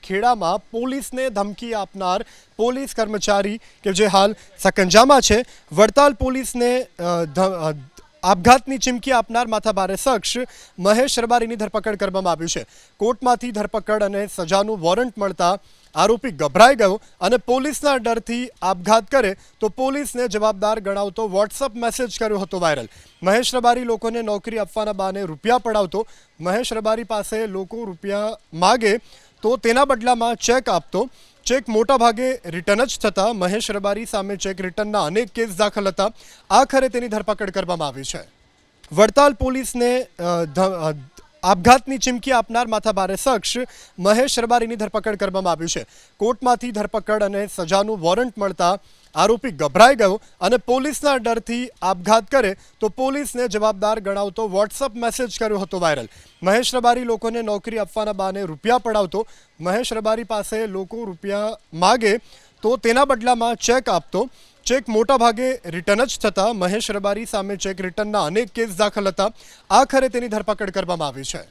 ખેડામાં પોલીસને ધમકી આપનાર પોલીસ કર્મચારી કે જે હાલ સકંજામાં છે, વડતાલ પોલીસને આપઘાતની ચીમકી આપનાર માથાભારે શખ્સ મહેશ રબારીની ધરપકડ કરવામાં આવ્યું છે। કોર્ટમાંથી ધરપકડ અને સજાનું વોરંટ મળતા આરોપી ગભરાઈ ગયો અને પોલીસના ડરથી આપઘાત કરે તો પોલીસને જવાબદાર ગણાવતો વોટ્સઅપ મેસેજ કર્યો હતો વાયરલ। મહેશ રબારી લોકોને નોકરી આપવાના બહાને રૂપિયા પડાવતો। મહેશ રબારી પાસે લોકો રૂપિયા માગે તો તેના બદલામાં ચેક આપતો। ચેક મોટા ભાગે રિટર્ન જ થતા મહેશ રબારી સામે ચેક રિટર્નના અનેક કેસ દાખલ હતા। આખરે તેની ધરપકડ કરવામાં આવી છે। વડતાલ પોલીસને આપઘાતની ચીમકી આપનાર માથાભારે શખ્સ મહેશ રબારીની ધરપકડ કરવામાં આવ્યું છે। કોર્ટમાંથી ધરપકડ અને સજાનું વોરંટ મળતા આરોપી ગભરાઈ ગયો અને પોલીસના ડરથી આપઘાત કરે તો પોલીસને જવાબદાર ગણાવતો વોટ્સઅપ મેસેજ કર્યો હતો વાયરલ। મહેશ રબારી લોકોને નોકરી આપવાના બહાને રૂપિયા પડાવતો। મહેશ રબારી પાસે લોકો રૂપિયા માગે તો તેના બદલામાં ચેક આપતો। ચેક મોટા ભાગે રિટર્ન જ થતા મહેશ રબારી સામે ચેક રિટર્નના અનેક કેસ દાખલ હતા। આખરે તેની ધરપકડ કરવામાં આવી છે।